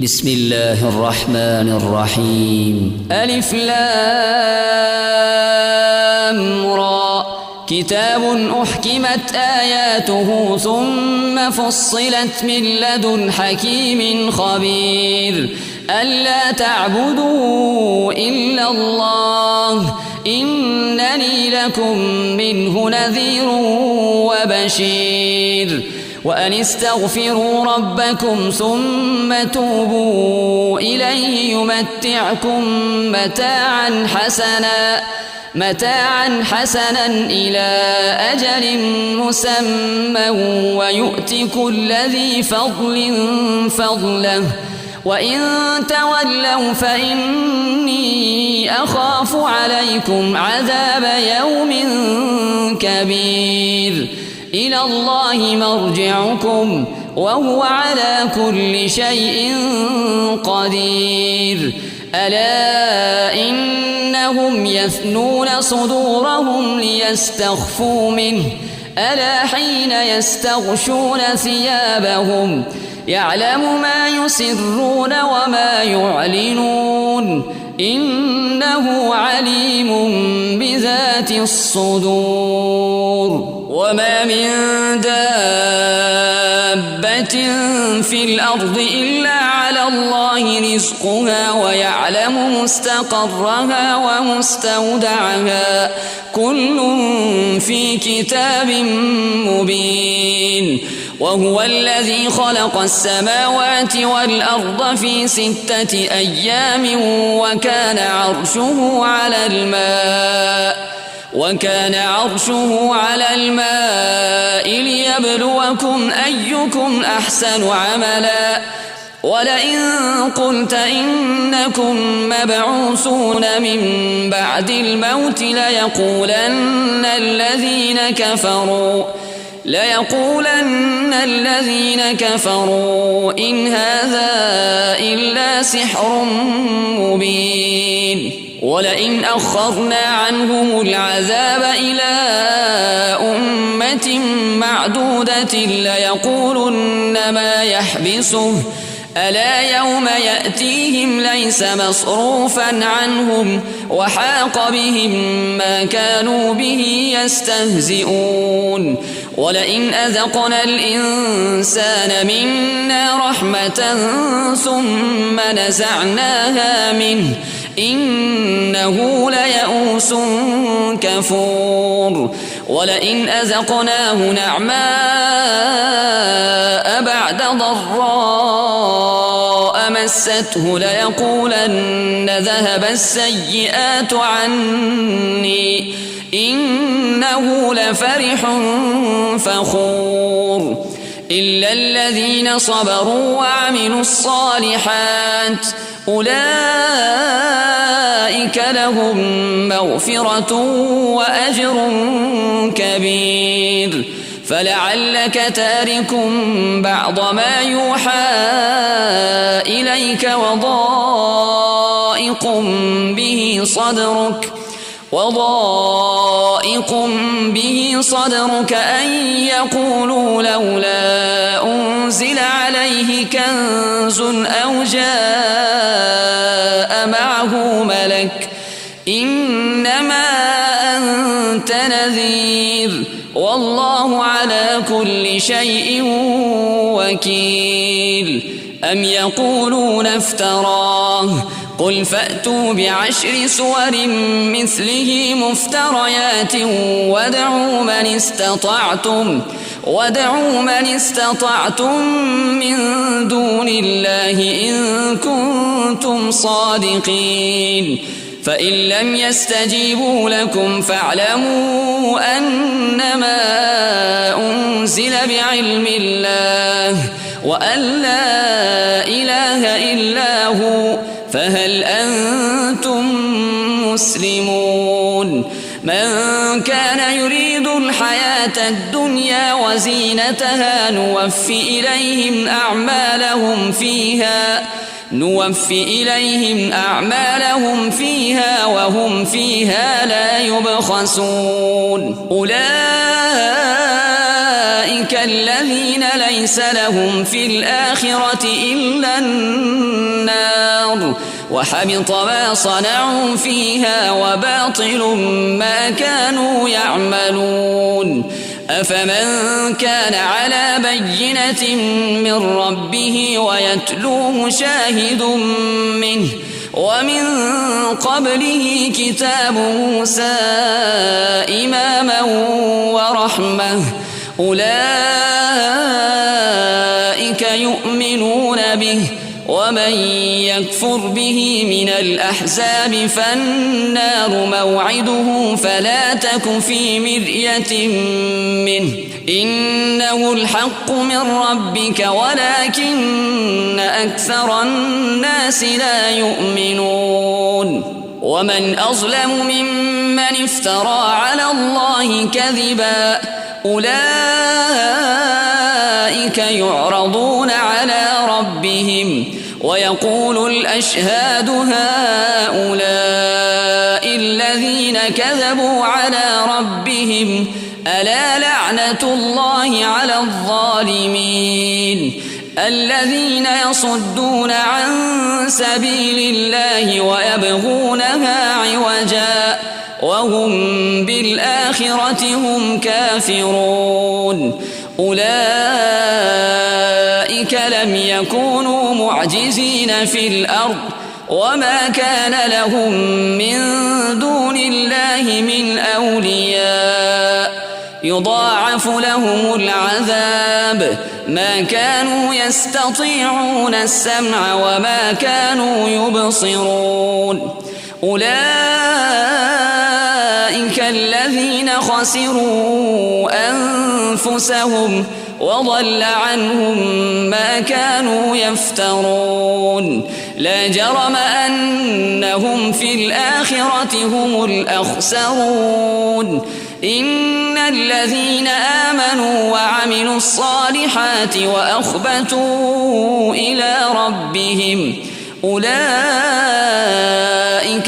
بسم الله الرحمن الرحيم. ألف لام را. كتاب أحكمت آياته ثم فصلت من لدن حكيم خبير. ألا تعبدوا إلا الله إنني لكم منه نذير وبشير. وأن استغفروا ربكم ثم توبوا إليه يمتعكم متاعا حسنا إلى أجل مسمى ويؤت كل ذي فضل فضله وإن تولوا فإني أخاف عليكم عذاب يوم كبير. إلى الله مرجعكم وهو على كل شيء قدير. ألا إنهم يثنون صدورهم ليستخفوا منه ألا حين يستغشون ثيابهم يعلم ما يسرون وما يعلنون إنه عليم بذات الصدور. وما من دابة في الأرض إلا على الله رزقها ويعلم مستقرها ومستودعها كل في كتاب مبين. وهو الذي خلق السماوات والأرض في 6 أيام وكان عرشه على الماء ليبلوكم أيكم أحسن عملا. ولئن قلت إنكم مبعوثون من بعد الموت ليقولن الذين كفروا إن هذا إلا سحر مبين. ولئن أخرنا عنهم العذاب إلى أمة معدودة ليقولن ما يحبسه ألا يوم يأتيهم ليس مصروفا عنهم وحاق بهم ما كانوا به يستهزئون. ولئن أذقنا الإنسان منا رحمة ثم نزعناها منه إنه ليئوس كفور. ولئن أذقناه نعماء بعد ضراء مسته ليقولن ذهب السيئات عني إنه لفرح فخور. إلا الذين صبروا وعملوا الصالحات أولئك لهم مغفرة وأجر كبير. فلعلك تارك بعض ما يوحى إليك وضائق به صدرك أن يقولوا لولا أنزل عليه كنز أو جاء معه ملك إنما أنت نذير والله على كل شيء وكيل. أم يقولون افتراه قل فأتوا ب10 سور مثله مفتريات وادعوا من استطعتم من دون الله إن كنتم صادقين. فإن لم يستجيبوا لكم فاعلموا أنما أنزل بعلم الله وأن لا إله إلا هو فهل أنتم مسلمون. من كان يريد الحياة الدنيا وزينتها نوفي إليهم أعمالهم فيها وهم فيها لا يبخسون. أولئك الذين ليس لهم في الآخرة إلا وحبط ما صنعوا فيها وباطل ما كانوا يعملون أفمن كان على بينة من ربه ويتلوه شاهد منه ومن قبله كتاب موسى إماما ورحمة أولئك يؤمنون به ومن يكفر به من الأحزاب فالنار موعده فلا تك في مرية منه إنه الحق من ربك ولكن أكثر الناس لا يؤمنون ومن أظلم ممن افترى على الله كذبا أولئك يعرضون على ربهم ويقول الأشهاد هؤلاء الذين كذبوا على ربهم ألا لعنة الله على الظالمين الذين يصدون عن سبيل الله ويبغونها عوجا وهم بالآخرة هم كافرون أولئك لم يكونوا معجزين في الأرض وما كان لهم من دون الله من أولياء يضاعف لهم العذاب ما كانوا يستطيعون السمع وما كانوا يبصرون أولئك الذين خسروا أنفسهم وضل عنهم ما كانوا يفترون لا جرم أنهم في الآخرة هم الأخسرون إن الذين آمنوا وعملوا الصالحات وأخبتوا إلى ربهم أولئك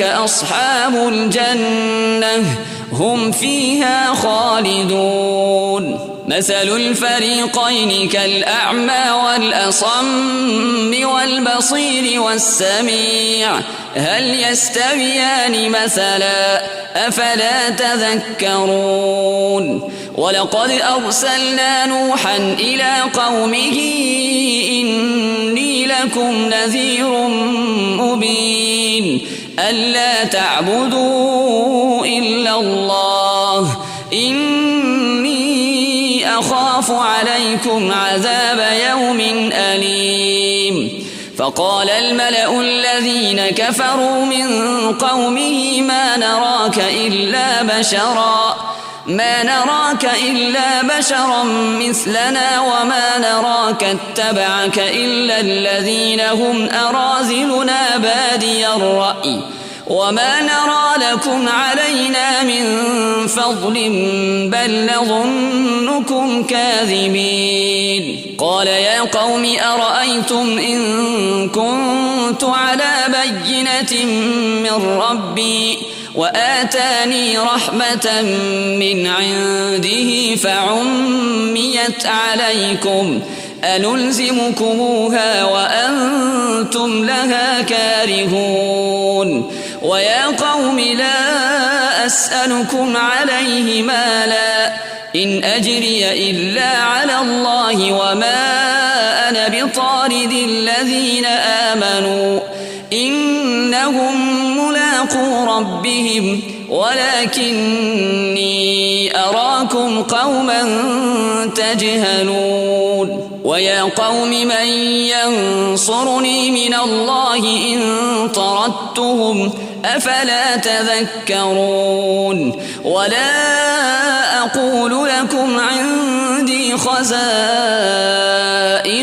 أصحاب الجنة هم فيها خالدون مثل الفريقين كالأعمى والأصم والبصير والسميع هل يستويان مثلا أفلا تذكرون ولقد أرسلنا نوحا إلى قومه إني لكم نذير مبين ألا تعبدوا إلا الله إني أخاف عليكم عذاب يوم أليم فقال الملأ الذين كفروا من قومه ما نراك إلا بشرا مثلنا وما نراك اتبعك إلا الذين هم أراذلنا بادي الرأي وما نرى لكم علينا من فضل بل نظنكم كاذبين قال يا قوم أرأيتم إن كنت على بينة من ربي وآتاني رحمة من عنده فعميت عليكم أنلزمكموها وأنتم لها كارهون ويا قوم لا أسألكم عليه مالا إن أجري إلا على الله وما أنا بطارد الذين آمنوا إنهم ملاقو ربهم ولكني أراكم قوما تجهلون ويا قوم من ينصرني من الله إن طردتهم أفلا تذكرون ولا أقول لكم عندي خزائن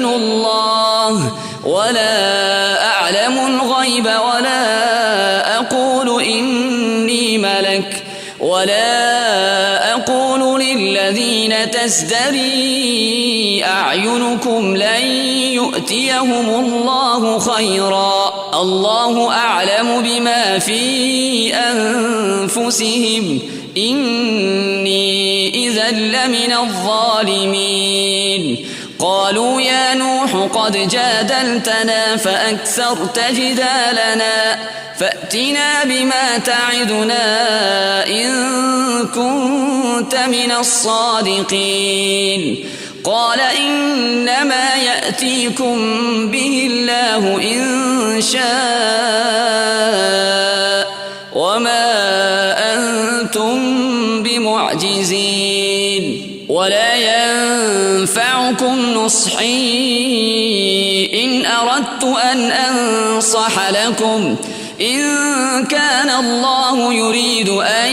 الله ولا أعلم الغيب ولا أقول إني ملك ولا أقول للذين تزدري أعينكم لن يؤتيهم الله خيرا الله أعلم بما في أنفسهم إني إذا لمن الظالمين قالوا يا نوح قد جادلتنا فأكثرت جدالنا فأتنا بما تعدنا إن كنت من الصادقين قال إنما يأتيكم به الله إن شاء وما أنتم بمعجزين ولا ينفعكم نصحي إن أردت أن أنصح لكم إن كان الله يريد أن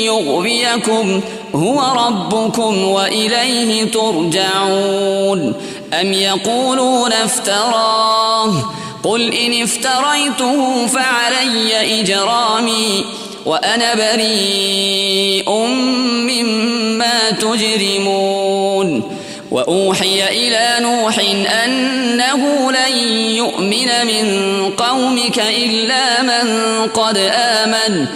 يغويكم هو ربكم وإليه ترجعون أم يقولون افتراه قل إن افتريته فعلي إجرامي وأنا بريء مما تجرمون وأوحي إلى نوح أنه لن يؤمن من قومك إلا من قد آمن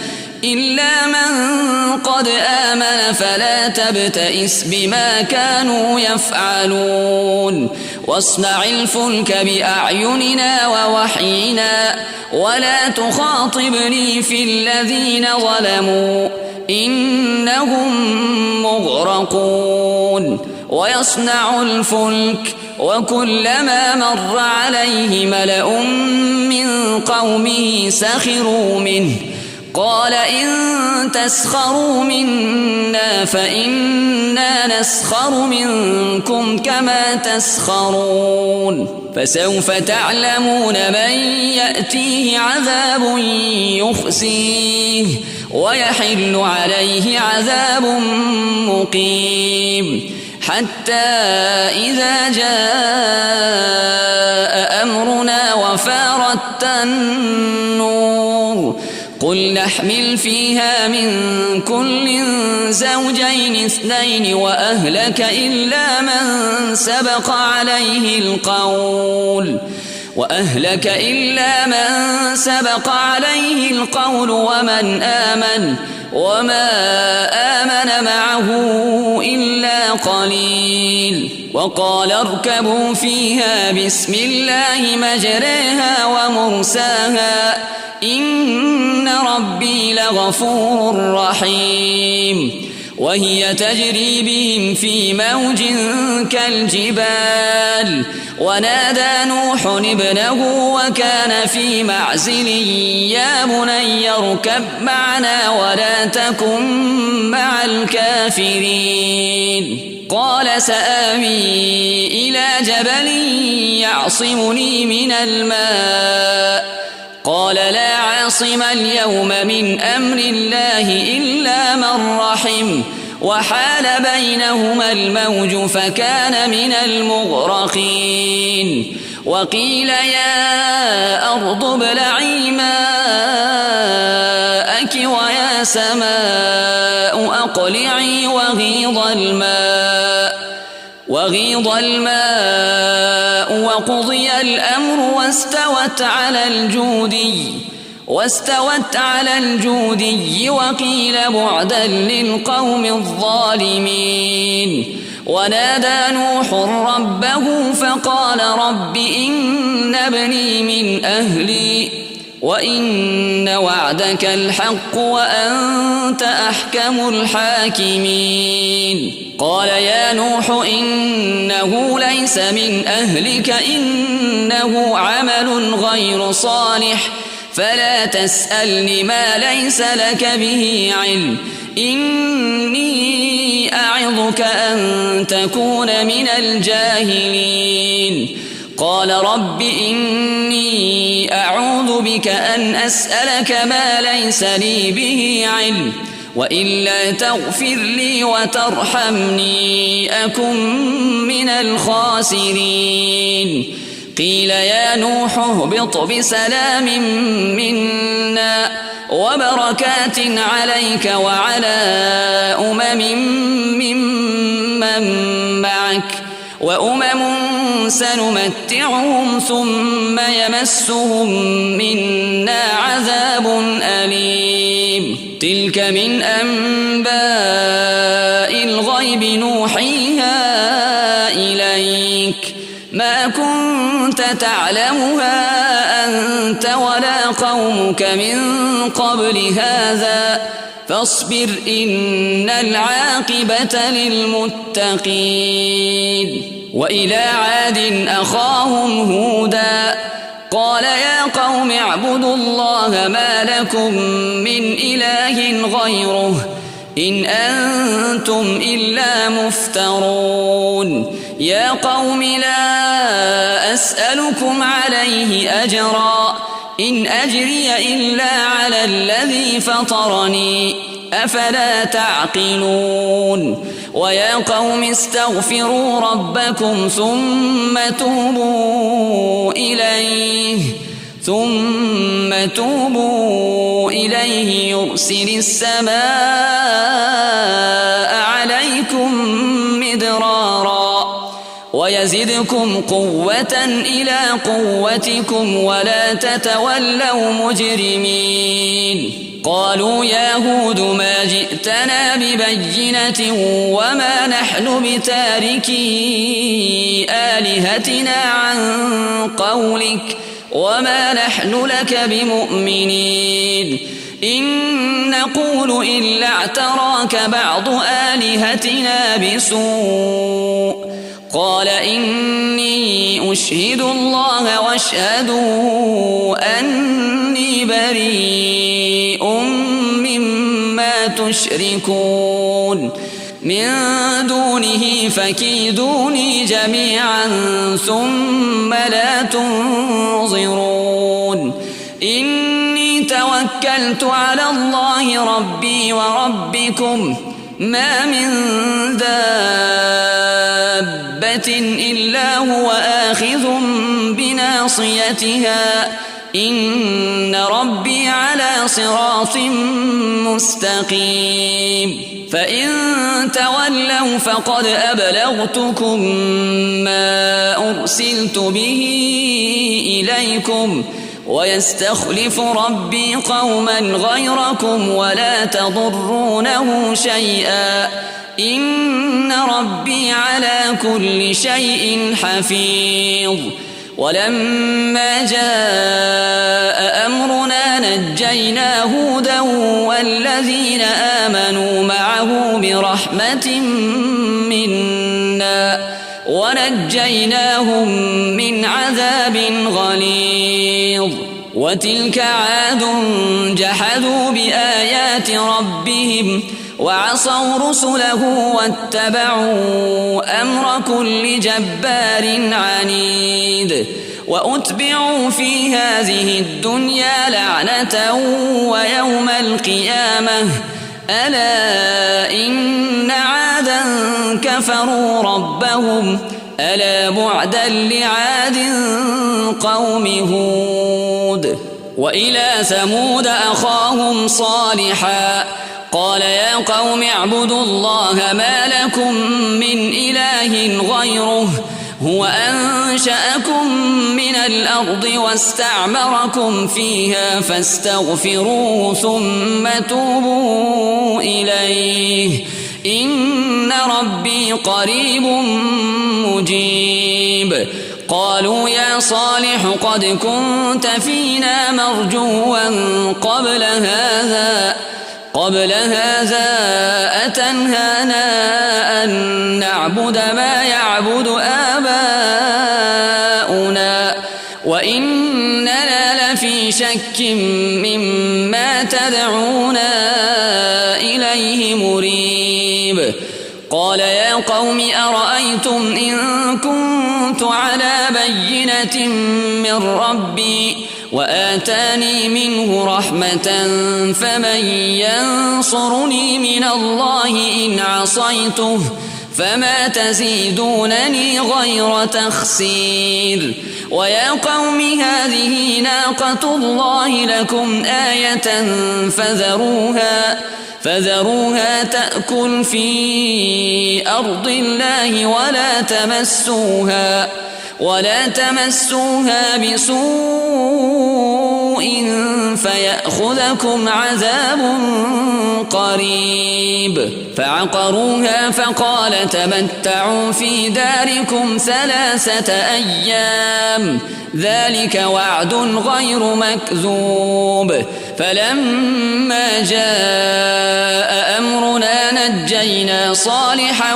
فلا تبتئس بما كانوا يفعلون واصنع الفلك بأعيننا ووحينا ولا تخاطبني في الذين ظلموا إنهم مغرقون ويصنع الفلك وكلما مر عليه ملأ من قومه سخروا منه قال إن تسخروا منا فإنا نسخر منكم كما تسخرون فسوف تعلمون من يأتيه عذاب يخزيه ويحل عليه عذاب مقيم حتى إذا جاء أمرنا وفارت النور قل نحمل فيها من كل زوجين اثنين وأهلك إلا من سبق عليه القول ومن آمن وما آمن معه إلا قليل وقال اركبوا فيها بسم الله مجريها ومرساها إن ربي لغفور رحيم وهي تجري بهم في موج كالجبال ونادى نوح ابنه وكان في معزل يا بني اركب معنا ولا تكن مع الكافرين قال سآوي إلى جبل يعصمني من الماء قال لا عاصم اليوم من أمر الله إلا من رحم وحال بينهما الموج فكان من المغرقين وقيل يا أرض ابلعي ماءك ويا سماء أقلعي وغيض الماء وقضي الأمر واستوت على الجودي وقيل بعدا للقوم الظالمين ونادى نوح ربه فقال رب إن ابني من أهلي وإن وعدك الحق وأنت أحكم الحاكمين قال يا نوح إنه ليس من أهلك إنه عمل غير صالح فلا تسألني ما ليس لك به علم إني أعظك أن تكون من الجاهلين قال رب إني أعوذ بك أن أسألك ما ليس لي به علم وإلا تغفر لي وترحمني أكن من الخاسرين قيل يا نوح اهبط بسلام منا وبركات عليك وعلى ممن معك وأمم سنمتعهم ثم يمسهم منا عذاب أليم تلك من أنباء الغيب نوحيها إليك ما كنت تعلمها أنت ولا قومك من قبل هذا فاصبر إن العاقبة للمتقين. وإلى عاد أخاهم هودا قال يا قوم اعبدوا الله ما لكم من إله غيره إن أنتم إلا مفترون. يا قوم لا أسألكم عليه أجرا إن أجري إلا على الذي فطرني أفلا تعقلون. ويا قوم استغفروا ربكم ثم توبوا إليه يرسل السماء عليكم مدرارا ويزدكم قوة إلى قوتكم ولا تتولوا مجرمين. قالوا يا هود ما جئتنا ببينة وما نحن بتاركي آلهتنا عن قولك وما نحن لك بمؤمنين إن نقول إلا اعتراك بعض آلهتنا بسوء. قال إني أشهد الله واشهدوا أني بريء مما تشركون من دونه فكيدوني جميعا ثم لا تنظرون. إني توكلت على الله ربي وربكم ما من دابة إلا هو آخذ بناصيتها إن ربي على صراط مستقيم. فإن تولوا فقد أبلغتكم ما أرسلت به إليكم ويستخلف ربي قوما غيركم ولا تضرونه شيئا إن ربي على كل شيء حفيظ. ولما جاء أمرنا نجينا هودا والذين آمنوا معه برحمة منا ونجيناهم من عذاب غليظ. وتلك عاد جحدوا بآيات ربهم وعصوا رسله واتبعوا أمر كل جبار عنيد. وأتبعوا في هذه الدنيا لعنة ويوم القيامة ألا إن عادا كفروا ربهم ألا بعدا لعاد قوم هود. وإلى ثمود أخاهم صالحا قال يا قوم اعبدوا الله ما لكم من إله غيره هو أنشأكم من الأرض واستعمركم فيها فاستغفروه ثم توبوا إليه إن ربي قريب مجيب. قالوا يا صالح قد كنت فينا مرجوا قبل هذا أتنهانا أن نعبد ما يعبد آباؤنا وإننا لفي شك مما تدعونا إليه مريب. قال يا قوم أرأيتم إن كنت على بينة من ربي وآتاني منه رحمة فمن ينصرني من الله إن عصيته فما تزيدونني غير تخسير. ويا قوم هذه ناقة الله لكم آية فذروها تأكل في أرض الله ولا تمسوها بسوء فيأخذكم عذاب قريب. فعقروها فقال تمتعوا في داركم 3 أيام ذلك وعد غير مكذوب. فلما جاء أمرنا نجينا صالحا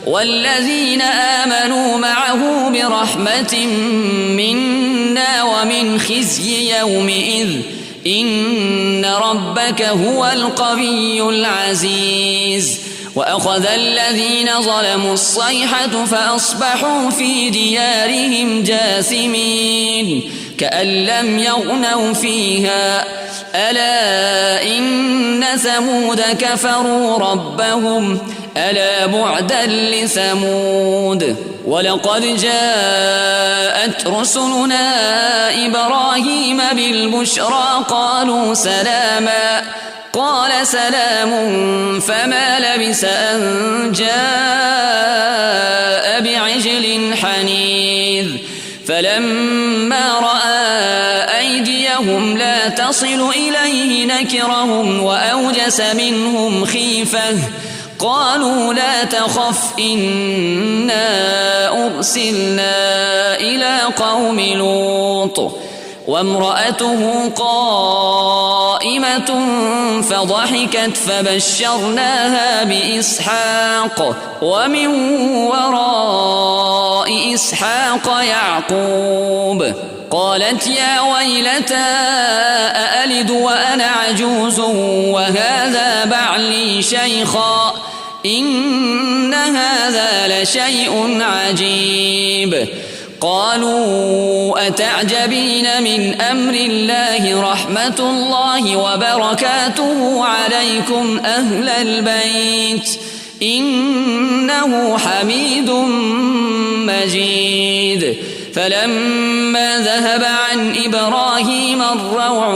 والذين آمنوا معه برحمة منا ومن خزي يومئذ إن ربك هو القوي العزيز. وأخذ الذين ظلموا الصيحة فأصبحوا في ديارهم جاثمين كأن لم يغنوا فيها ألا إن ثمود كفروا ربهم ألا بعدا لثمود. ولقد جاءت رسلنا إبراهيم بالبشرى قالوا سلاما قال سلام فما لبث أن جاء بعجل حنيذ. فلما رأى أيديهم لا تصل إليه نكرهم وأوجس منهم خيفة قالوا لا تخف إنا أرسلنا إلى قوم لوط وامرأته قائمة فضحكت فبشرناها بإسحاق ومن وراء إسحاق يعقوب. قالت يا ويلتى أألد وأنا عجوز وهذا بعلي شيخا إن هذا لشيء عجيب. قالوا أتعجبين من أمر الله رحمة الله وبركاته عليكم أهل البيت إنه حميد مجيد. فلما ذهب عن إبراهيم الروع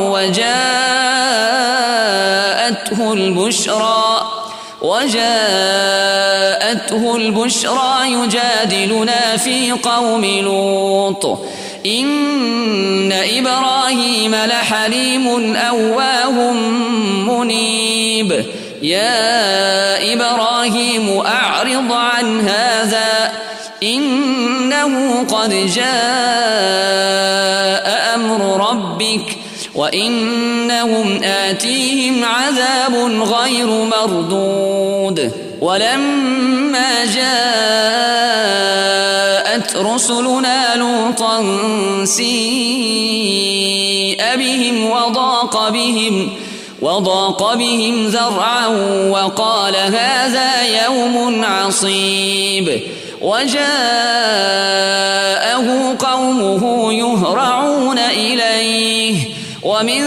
وجاءته البشرى يجادلنا في قوم لوط إن إبراهيم لحليم أواه منيب. يا إبراهيم أعرض عن هذا إنه قد جاء أمر ربك وإنهم آتيهم عذاب غير مردود. ولما جاءت رسلنا لوطا سيء بهم وضاق بهم ذرعا وقال هذا يوم عصيب. وجاءه قومه يهرعون إليه ومن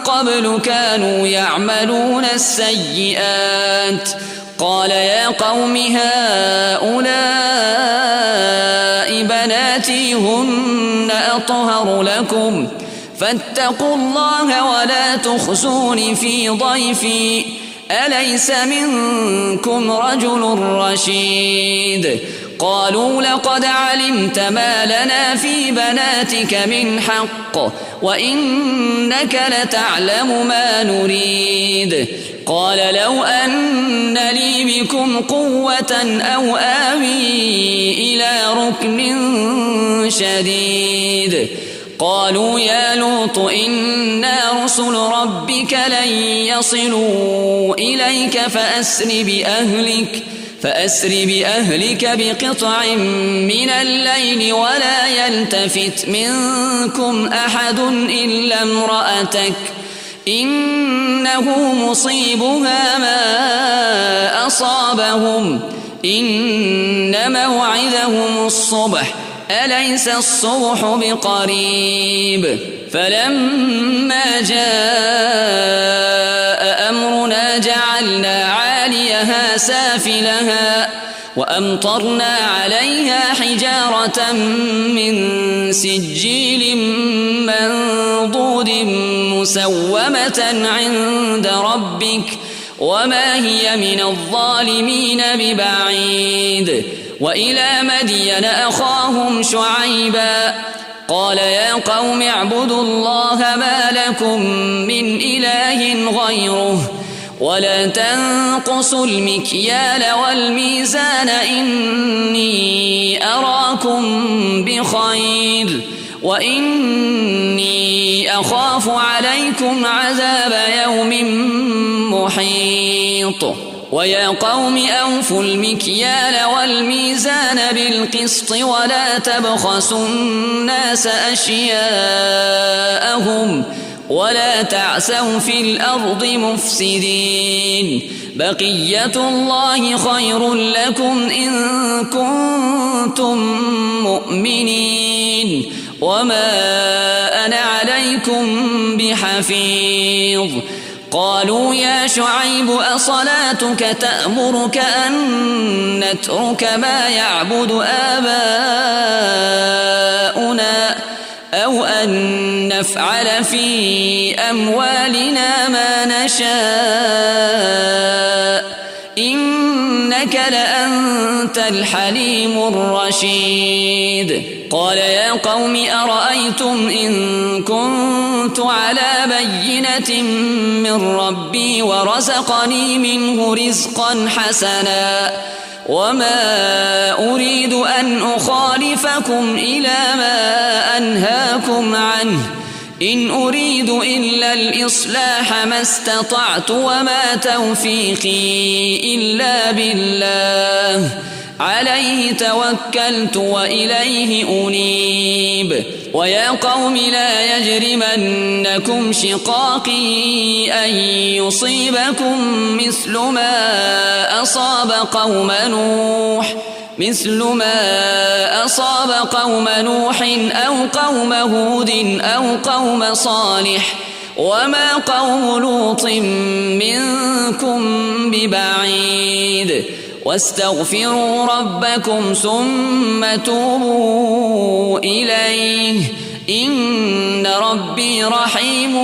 قبل كانوا يعملون السيئات. قال يا قوم هؤلاء بناتي هن أطهر لكم فاتقوا الله ولا تخزون في ضيفي أليس منكم رجل رشيد. قالوا لقد علمت ما لنا في بناتك من حق وإنك لتعلم ما نريد. قال لو أن لي بكم قوة أو آوي إلى ركن شديد. قالوا يا لوط إنا رسل ربك لن يصلوا إليك فأسر بأهلك بقطع من الليل ولا يلتفت منكم أحد إلا امرأتك إنه مصيبها ما أصابهم إن موعدهم الصبح أليس الصبح بقريب. فلما جاء أمرنا جعلنا عاليها سافلها وأمطرنا عليها حجارة من سجيل منضود مسومة عند ربك وما هي من الظالمين ببعيد. وإلى مدين أخاهم شعيبا قال يا قوم اعبدوا الله ما لكم من إله غيره ولا تنقصوا المكيال والميزان إني أراكم بخير وإني أخاف عليكم عذاب يوم محيط ويا قوم أوفوا المكيال والميزان بالقسط ولا تبخسوا الناس أشياءهم ولا تعثوا في الأرض مفسدين بقية الله خير لكم إن كنتم مؤمنين وما أنا عليكم بحفيظ قالوا يا شعيب أصلاتك تأمرك أن نترك ما يعبد آباؤنا أو أن نفعل في أموالنا ما نشاء إنك لأنت الحليم الرشيد قال يا قوم أرأيتم إن كنت على بينة من ربي ورزقني منه رزقا حسنا وما أريد أن أخالفكم إلى ما أنهاكم عنه إن أريد إلا الإصلاح ما استطعت وما توفيقي إلا بالله عليه توكلت وإليه أنيب ويا قوم لا يجرمنكم شقاقي أن يصيبكم مثل ما أصاب قوم نوح أو قوم هود أو قوم صالح وما قوم لوط منكم ببعيد واستغفروا ربكم ثم توبوا إليه إن ربي رحيم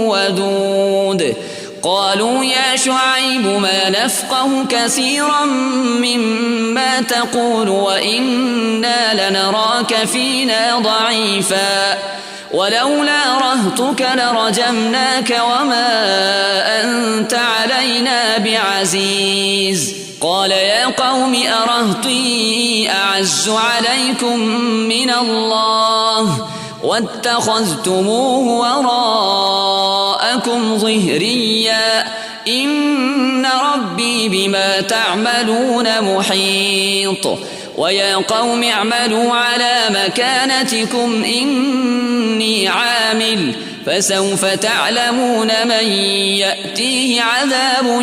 ودود قالوا يا شعيب ما نفقه كثيرا مما تقول وإنا لنراك فينا ضعيفا ولولا رهطك لرجمناك وما أنت علينا بعزيز قال يا قوم أرهطي أعز عليكم من الله واتخذتموه وراءكم ظهريا إن ربي بما تعملون محيط ويا قوم اعملوا على مكانتكم إني عامل فسوف تعلمون من يأتيه عذاب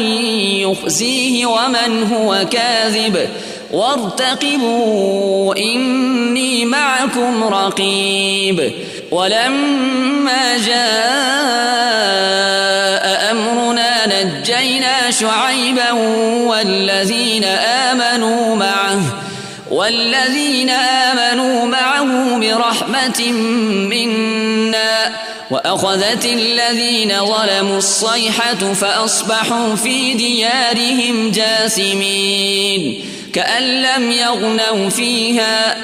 يخزيه ومن هو كاذب وارتقبوا إني معكم رقيب ولما جاء أمرنا نجينا شعيبا والذين آمنوا معه برحمة منا وأخذت الذين ظلموا الصيحة فأصبحوا في ديارهم جاثمين كأن لم يغنوا فيها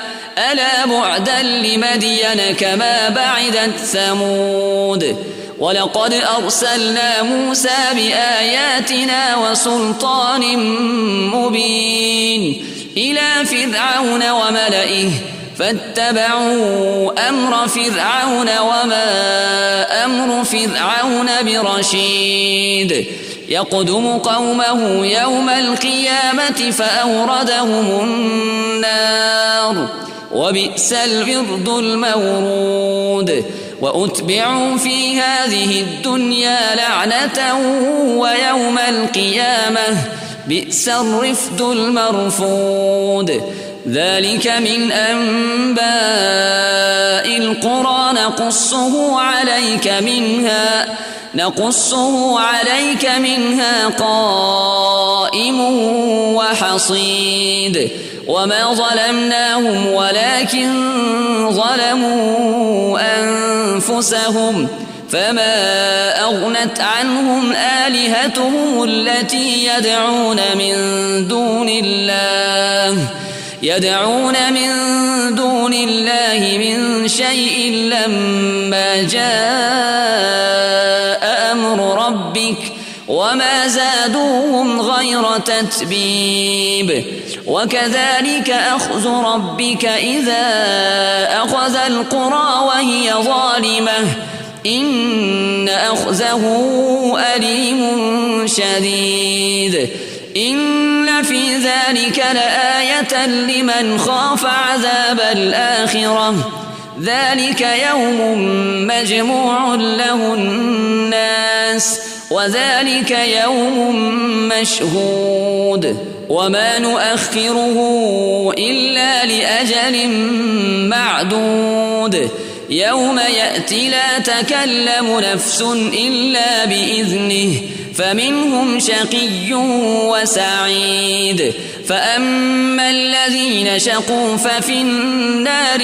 ألا بعدا لمدين كما بعدت ثمود ولقد أرسلنا موسى بآياتنا وسلطان مبين إلى فرعون وملئه فاتبعوا أمر فرعون وما أمر فرعون برشيد يقدم قومه يوم القيامة فأوردهم النار وبئس الورد المورود وأتبعوا في هذه الدنيا لعنة ويوم القيامة بئس الرفد المرفود ذلك من أنباء القرى نقصه عليك منها قائم وحصيد وما ظلمناهم ولكن ظلموا أنفسهم فما أغنت عنهم آلهتهم التي يدعون من دون الله يدعون من دون الله من شيء لما جاء أمر ربك وما زادوهم غير تتبيب وكذلك أخذ ربك إذا أخذ القرى وهي ظالمة إن أخذه أليم شديد إن في ذلك لآية لمن خاف عذاب الآخرة ذلك يوم مجموع له الناس وذلك يوم مشهود وما نؤخره إلا لأجل معدود يوم يأتي لا تكلم نفس إلا بإذنه فمنهم شقي وسعيد فأما الذين شقوا ففي النار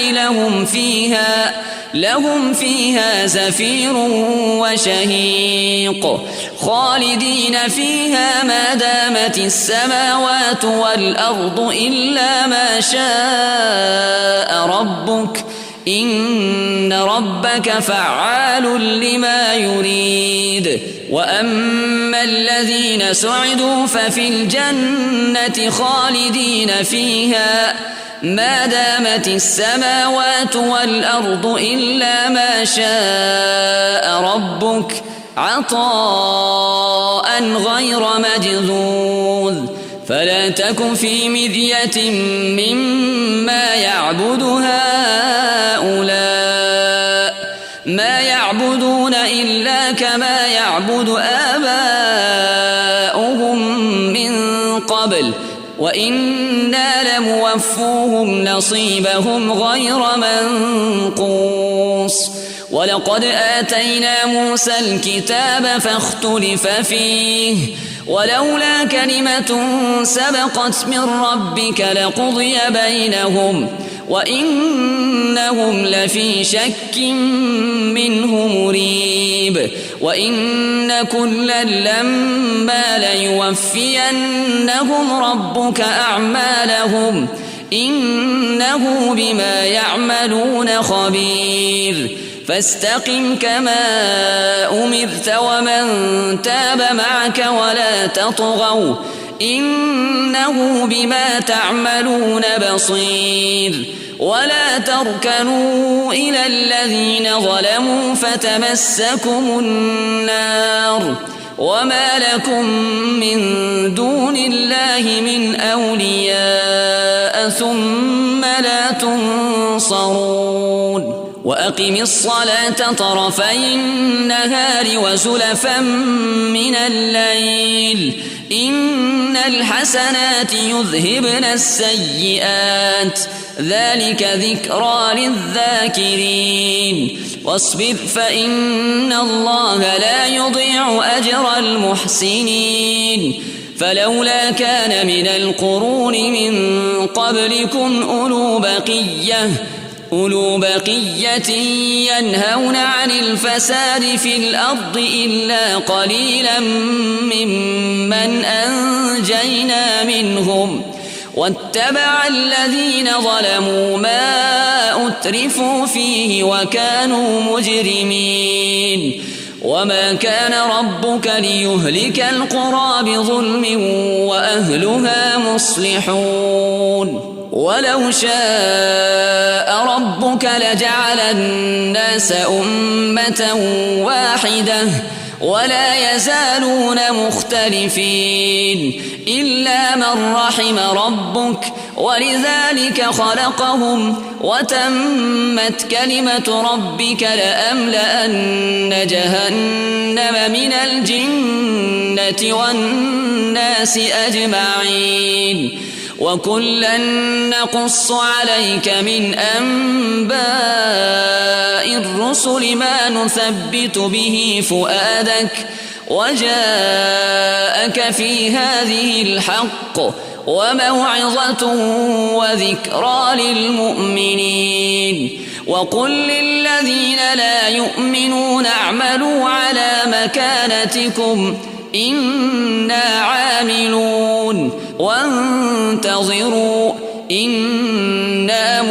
لهم فيها زفير وشهيق خالدين فيها ما دامت السماوات والأرض إلا ما شاء ربك إن ربك فعال لما يريد وأما الذين سعدوا ففي الجنة خالدين فيها ما دامت السماوات والأرض إلا ما شاء ربك عطاء غير مجذوذ فلا تك في مرية مما يعبد هؤلاء ما يعبدون إلا كما يعبد آباؤهم من قبل وإنا لموفوهم نصيبهم غير منقوص ولقد آتينا موسى الكتاب فاختلف فيه ولولا كلمة سبقت من ربك لقضي بينهم وإنهم لفي شك منه مريب وإن كلا لما ليوفينهم ربك أعمالهم إنه بما يعملون خبير فاستقم كما أمرت ومن تاب معك ولا تطغوا إنه بما تعملون بصير ولا تركنوا إلى الذين ظلموا فتمسكم النار وما لكم من دون الله من أولياء ثم لا تنصرون وأقم الصلاة طرفي النهار وزلفا من الليل إن الحسنات يذهبن السيئات ذلك ذكرى للذاكرين واصبر فإن الله لا يضيع أجر المحسنين فلولا كان من القرون من قبلكم أولو بقية ينهون عن الفساد في الأرض إلا قليلا ممن أنجينا منهم واتبع الذين ظلموا ما أترفوا فيه وكانوا مجرمين وما كان ربك ليهلك القرى بظلم وأهلها مصلحون ولو شاء ربك لجعل الناس أمة واحدة ولا يزالون مختلفين إلا من رحم ربك ولذلك خلقهم وتمت كلمة ربك لأملأن جهنم من الجنة والناس أجمعين وكلا نقص عليك من أنباء الرسل ما نثبت به فؤادك وجاءك في هذه الحق وموعظة وذكرى للمؤمنين وقل للذين لا يؤمنون اعملوا على مكانتكم إنا عاملون وانتظروا إنا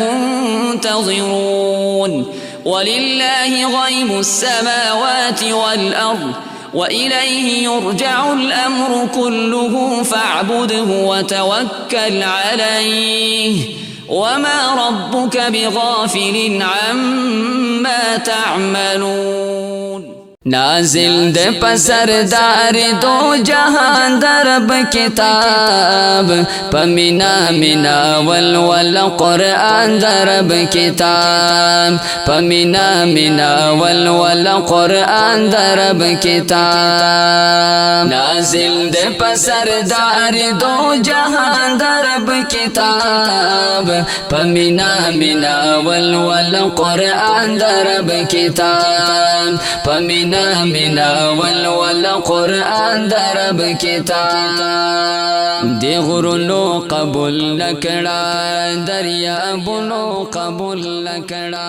منتظرون ولله غيب السماوات والأرض وإليه يرجع الأمر كله فاعبده وتوكل عليه وما ربك بغافل عما تعملون نازل دے پسردار دو جہاں درب کتاب پمینا منا والول قرآن درب کتاب پمینا منا والول قرآن درب کتاب نازل دے پسردار دو جہاں درب کتاب پمینا منا والول قرآن درب کتاب پمینا والول قرآن درب کتاب دی غرونو قبول نکڑا دریابونو قبول نکڑا